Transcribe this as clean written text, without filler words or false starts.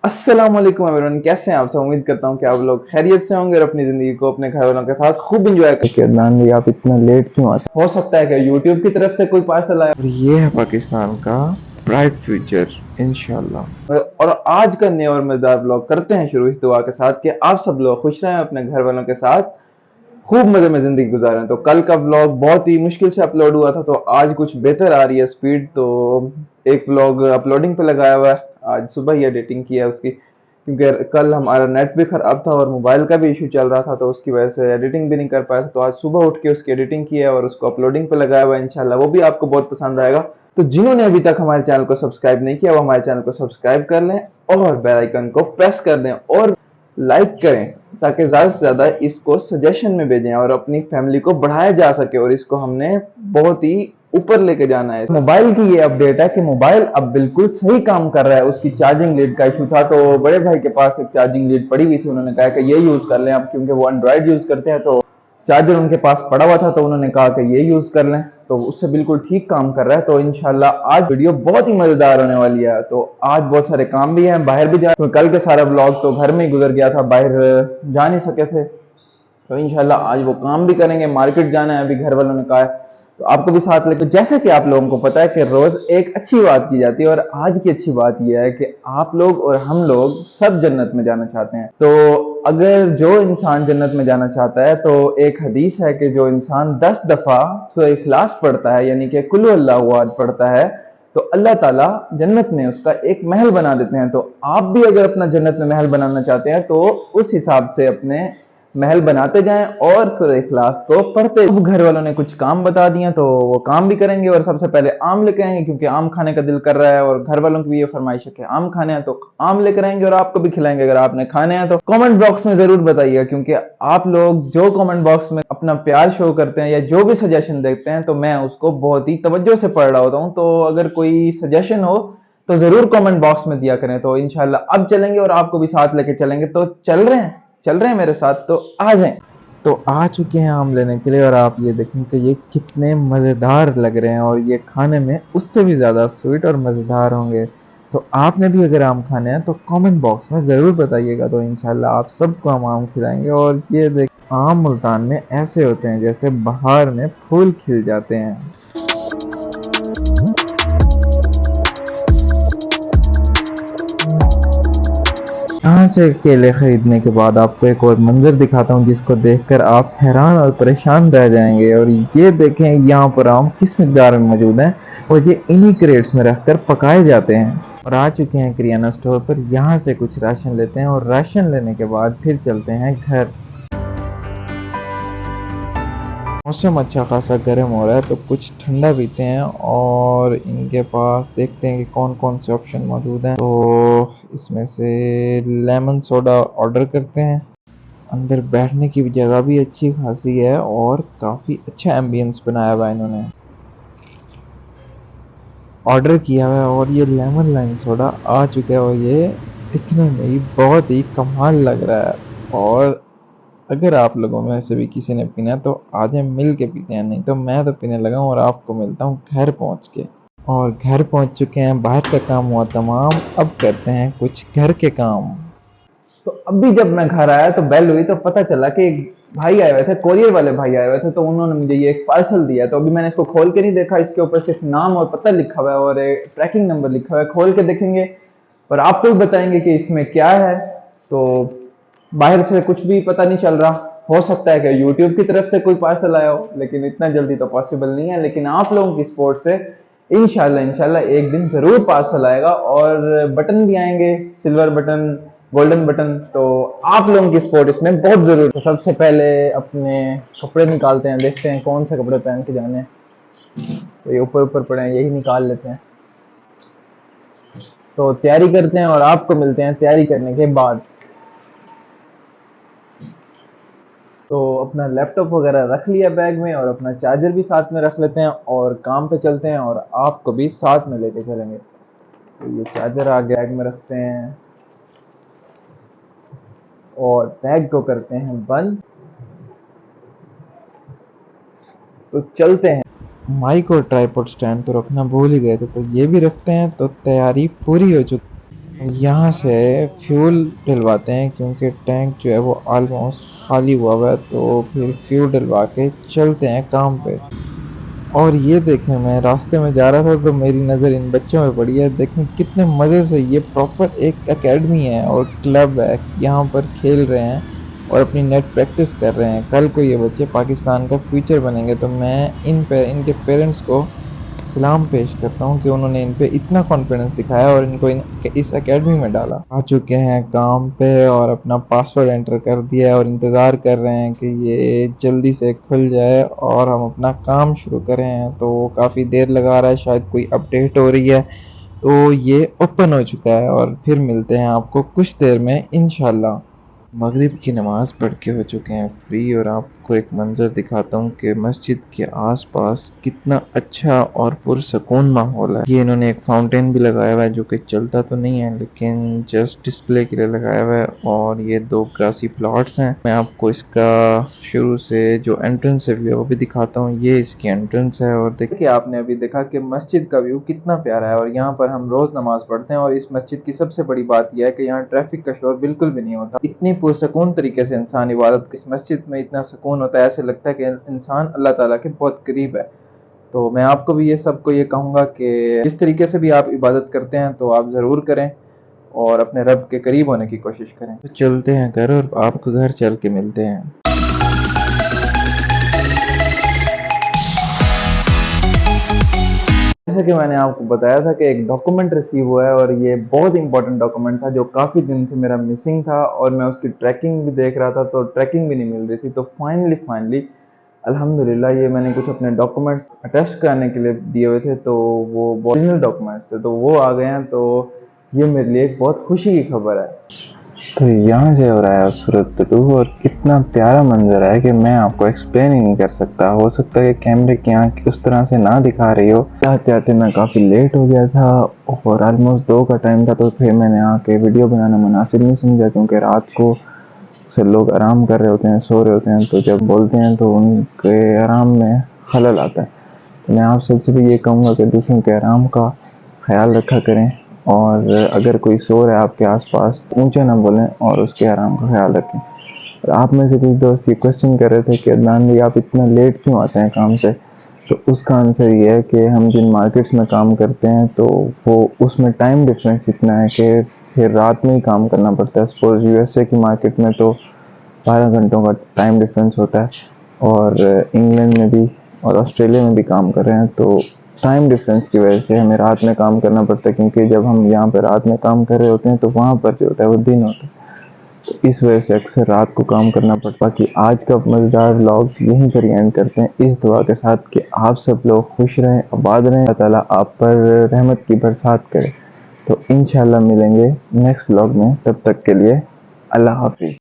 अस्सलाम वालेकुम एवरीवन, कैसे हैं आप सब। उम्मीद करता हूँ कि आप लोग खैरियत से होंगे और अपनी जिंदगी को अपने घर वालों के साथ खूब एंजॉय करके। अदनान जी, आप इतना लेट क्यों आते हो सकता है कि यूट्यूब की तरफ से कोई पार्सल आया। और ये है पाकिस्तान का ब्राइट फ्यूचर इंशाल्लाह। और आज का नया और मजेदार ब्लॉग करते हैं शुरू इस दुआ के साथ कि आप सब लोग खुश रहें, अपने घर वालों के साथ खूब मजे में जिंदगी गुजारें। तो कल का ब्लॉग बहुत ही मुश्किल से अपलोड हुआ था, तो आज कुछ बेहतर आ रही है स्पीड। तो एक ब्लॉग अपलोडिंग पे लगाया हुआ है, आज सुबह ही एडिटिंग की है उसकी, क्योंकि कल हमारा नेट भी खराब था और मोबाइल का भी इशू चल रहा था, तो उसकी वजह से एडिटिंग भी नहीं कर पाया था। तो आज सुबह उठ के उसकी एडिटिंग की है और उसको अपलोडिंग पे लगाया हुआ है। इंशाल्लाह वो भी आपको बहुत पसंद आएगा। तो जिन्होंने अभी तक हमारे चैनल को सब्सक्राइब नहीं किया वो हमारे चैनल को सब्सक्राइब कर लें और बेल आइकन को प्रेस कर दें और लाइक करें, ताकि ज्यादा से ज्यादा इसको सजेशन में भेजें और अपनी फैमिली को बढ़ाया जा सके। और इसको हमने बहुत ही ऊपर लेके जाना है। मोबाइल की ये अपडेट है कि मोबाइल अब बिल्कुल सही काम कर रहा है। उसकी चार्जिंग लीड का इशू था, तो बड़े भाई के पास एक चार्जिंग लीड पड़ी हुई थी, उन्होंने कहा कि ये यूज कर लें अब, क्योंकि वो एंड्रॉइड यूज करते हैं। तो चार्जर उनके पास पड़ा हुआ था, तो उन्होंने कहा कि ये यूज कर लें, तो उससे बिल्कुल ठीक काम कर रहा है। तो इंशाल्लाह आज वीडियो बहुत ही मजेदार होने वाली है। तो आज बहुत सारे काम भी हैं, बाहर भी जा, तो कल के सारा ब्लॉग तो घर में ही गुजर गया था, बाहर जा नहीं सके थे। तो इंशाल्लाह आज वो काम भी करेंगे, मार्केट जाना है अभी घर वालों ने कहा है, तो आपको भी साथ लेकर। जैसे कि आप लोगों को पता है कि रोज एक अच्छी बात की जाती है, और आज की अच्छी बात यह है कि आप लोग और हम लोग सब जन्नत में जाना चाहते हैं। तो अगर जो इंसान जन्नत में जाना चाहता है, तो एक हदीस है कि जो इंसान 10 दफा सूरह इखलास पढ़ता है, यानी कि कुल अल्लाहु अहद पढ़ता है, तो अल्लाह ताला जन्नत में उसका एक महल बना देते हैं। तो आप भी अगर अपना जन्नत में महल बनाना चाहते हैं, तो उस हिसाब से अपने महल बनाते जाएं और सूरह इखलास को पढ़ते। अब घर वालों ने कुछ काम बता दिए, तो वो काम भी करेंगे। और सबसे पहले आम लेकर आएंगे, क्योंकि आम खाने का दिल कर रहा है और घर वालों की भी ये फरमाइश है कि आम खाने हैं, तो आम लेकर आएंगे और आपको भी खिलाएंगे। अगर आपने खाने हैं तो कमेंट बॉक्स में जरूर बताइए, क्योंकि आप लोग जो कमेंट बॉक्स में अपना प्यार शो करते हैं या जो भी सजेशन देते हैं, तो मैं उसको बहुत ही तवज्जो से पढ़ रहा होता हूँ। तो अगर कोई सजेशन हो तो जरूर कमेंट बॉक्स में दिया करें। तो इंशाल्लाह अब चलेंगे और आपको भी साथ लेके चलेंगे। तो चल रहे हैं मेरे साथ, तो आ जाएं। तो आ चुके हैं आम लेने के लिए, और आप ये देखें कि ये कितने मज़ेदार लग रहे हैं, और ये खाने में उससे भी ज़्यादा स्वीट और मज़ेदार होंगे। तो आपने भी अगर आम खाने हैं तो कमेंट बॉक्स में ज़रूर बताइएगा, तो इंशाल्लाह आप सबको हम आम खिलाएंगे। और ये देख, आम मुल्तान में ऐसे होते हैं जैसे बहार में फूल खिल जाते हैं। यहाँ से केले खरीदने के बाद आपको एक और मंजर दिखाता हूँ, जिसको देखकर आप हैरान और परेशान रह जाएंगे। और ये देखें, यहाँ पर आम किस मिकदार में मौजूद हैं, और ये इन्हीं क्रेट्स में रखकर पकाए जाते हैं। और आ चुके हैं किराना स्टोर पर, यहाँ से कुछ राशन लेते हैं, और राशन लेने के बाद फिर चलते हैं घर। मौसम अच्छा खासा गर्म हो रहा है, तो कुछ ठंडा पीते हैं, और इनके पास देखते हैं कि कौन कौन से ऑप्शन मौजूद हैं। तो इसमें से लेमन सोडा ऑर्डर करते हैं। अंदर बैठने की जगह भी अच्छी खासी है, और काफ़ी अच्छा एम्बियंस बनाया हुआ है इन्होंने। ऑर्डर किया हुआ है, और ये लेमन लाइम सोडा आ चुका है, और ये दिखने में ही बहुत ही कमाल लग रहा है। और अगर आप लोगों में से भी किसी ने पीना है तो आ जाए, मिल के पीते हैं। नहीं तो मैं तो पीने लगा हूँ, और आपको मिलता हूँ घर पहुँच के। और घर पहुँच चुके हैं, बाहर का काम हुआ तमाम, अब करते हैं कुछ घर के काम। तो अभी जब मैं घर आया तो बेल हुई, तो पता चला कि एक भाई आए हुए थे, कोरियर वाले भाई आए हुए थे। तो उन्होंने मुझे ये एक पार्सल दिया। तो अभी मैंने इसको खोल के नहीं देखा, इसके ऊपर सिर्फ नाम और पता लिखा हुआ है और ट्रैकिंग नंबर लिखा हुआ है। खोल के देखेंगे और आपको भी बताएंगे कि इसमें क्या है। तो बाहर से कुछ भी पता नहीं चल रहा, हो सकता है कि यूट्यूब की तरफ से कोई पार्सल आया हो, लेकिन इतना जल्दी तो पॉसिबल नहीं है। लेकिन आप लोगों की सपोर्ट से इंशाल्लाह एक दिन जरूर पार्सल आएगा, और बटन भी आएंगे, सिल्वर बटन, गोल्डन बटन। तो आप लोगों की सपोर्ट इसमें बहुत जरूरी है। तो सबसे पहले अपने कपड़े निकालते हैं, देखते हैं कौन से कपड़े पहन के जाने हैं। तो ये ऊपर ऊपर पड़े हैं, यही निकाल लेते हैं। तो तैयारी करते हैं और आपको मिलते हैं तैयारी करने के बाद। तो अपना लैपटॉप वगैरह रख लिया बैग में, और अपना चार्जर भी साथ में रख लेते हैं, और काम पे चलते हैं और आपको भी साथ में लेके चलेंगे। तो ये चार्जर आ गया, बैग में रखते हैं और बैग को करते हैं बंद। तो चलते हैं। माइक और ट्राइपॉड स्टैंड तो रखना भूल ही गए थे, तो ये भी रखते हैं। तो तैयारी पूरी हो चुकी। यहाँ से फ्यूल डलवाते हैं क्योंकि टैंक जो है वो ऑलमोस्ट खाली हुआ है, तो फिर फ्यूल डलवा के चलते हैं काम पे। और ये देखें, मैं रास्ते में जा रहा था तो मेरी नज़र इन बच्चों पे पड़ी है। देखें कितने मज़े से, ये प्रॉपर एक एकेडमी है और क्लब है, यहाँ पर खेल रहे हैं और अपनी नेट प्रैक्टिस कर रहे हैं। कल को ये बच्चे पाकिस्तान का फ्यूचर बनेंगे, तो मैं इनके पेरेंट्स को सलाम पेश करता हूँ कि उन्होंने इन पे इतना कॉन्फिडेंस दिखाया और इनको इस एकेडमी में डाला। आ चुके हैं काम पे और अपना पासवर्ड एंटर कर दिया है और इंतज़ार कर रहे हैं कि ये जल्दी से खुल जाए और हम अपना काम शुरू करें। तो काफ़ी देर लगा रहा है, शायद कोई अपडेट हो रही है। तो ये ओपन हो चुका है और फिर मिलते हैं आपको कुछ देर में इंशाल्लाह। मगरिब की नमाज़ पढ़ के हो चुके हैं फ्री और आपको एक मंज़र दिखाता हूँ कि मस्जिद के आस-पास कितना अच्छा और पुरसुकून माहौल है। ये इन्होंने एक फाउंटेन भी लगाया हुआ है जो कि चलता तो नहीं है लेकिन जस्ट डिस्प्ले के लिए लगाया हुआ है, और ये 2 ग्रासी प्लॉट्स हैं। मैं आपको इसका शुरू से जो एंट्रेंस व्यू है वो भी दिखाता हूँ। ये इसकी एंट्रेंस है और देखिए आपने अभी देखा कि मस्जिद का व्यू कितना प्यारा है और यहाँ पर हम रोज़ नमाज़ पढ़ते हैं। और इस मस्जिद की सबसे बड़ी बात यह है कि यहाँ ट्रैफिक का शोर बिल्कुल भी नहीं होता। इतनी पुरसुकून तरीके से इंसान इबादत, इस मस्जिद में इतना सुकून होता है, ऐसे लगता है कि इंसान अल्लाह ताला के बहुत करीब है। तो मैं आपको भी ये सबको ये कहूँगा कि जिस तरीके से भी आप इबादत करते हैं तो आप ज़रूर करें और अपने रब के करीब होने की कोशिश करें। तो चलते हैं घर और आपको घर चल के मिलते हैं। जैसा कि मैंने आपको बताया था कि एक डॉक्यूमेंट रिसीव हुआ है और ये बहुत इंपॉर्टेंट डॉक्यूमेंट था जो काफ़ी दिन से मेरा मिसिंग था और मैं उसकी ट्रैकिंग भी देख रहा था तो ट्रैकिंग भी नहीं मिल रही थी। तो फाइनली अल्हम्दुलिल्लाह ये मैंने कुछ अपने डॉक्यूमेंट्स अटेस्ट करने के लिए दिए हुए थे, तो वो ओरिजिनल डॉक्यूमेंट्स थे, तो वो आ गए हैं। तो ये मेरे लिए एक बहुत खुशी की खबर है। तो यहाँ से हो रहा है सूरत टू और इतना प्यारा मंजर है कि मैं आपको एक्सप्लेन ही नहीं कर सकता। हो सकता है कि कैमरे की आँख उस तरह से ना दिखा रही हो। आते आते मैं काफ़ी लेट हो गया था और ऑलमोस्ट 2 का टाइम था, तो फिर मैंने आके वीडियो बनाना मुनासिब नहीं समझा क्योंकि रात को अक्सर लोग आराम कर रहे होते हैं, सो रहे होते हैं, तो जब बोलते हैं तो उनके आराम में खलल आता है। तो मैं आप सबसे भी ये कहूँगा कि दूसरों के आराम का ख्याल रखा करें और अगर कोई सो रहा है आपके आसपास तो ऊंचा ना बोलें और उसके आराम का ख्याल रखें। और आप में से कुछ दोस्त ये क्वेश्चन कर रहे थे कि अदनान भाई आप इतना लेट क्यों आते हैं काम से, तो उसका आंसर ये है कि हम जिन मार्केट्स में काम करते हैं तो वो उसमें टाइम डिफरेंस इतना है कि फिर रात में ही काम करना पड़ता है। सपोज यूएसए की मार्केट में तो 12 घंटों का टाइम डिफरेंस होता है और इंग्लैंड में भी और ऑस्ट्रेलिया में भी काम कर रहे हैं, तो टाइम डिफरेंस की वजह से हमें रात में काम करना पड़ता है क्योंकि जब हम यहाँ पर रात में काम कर रहे होते हैं तो वहाँ पर जो होता है वो दिन होता है, तो इस वजह से अक्सर रात को काम करना पड़ता है। बाकी आज का मज़ेदार व्लॉग यहीं पर एंड करते हैं इस दुआ के साथ कि आप सब लोग खुश रहें, आबाद रहें, अल्लाह ताला आप पर रहमत की बरसात करे। तो इंशाल्लाह मिलेंगे नेक्स्ट व्लॉग में, तब तक के लिए अल्लाह हाफिज़।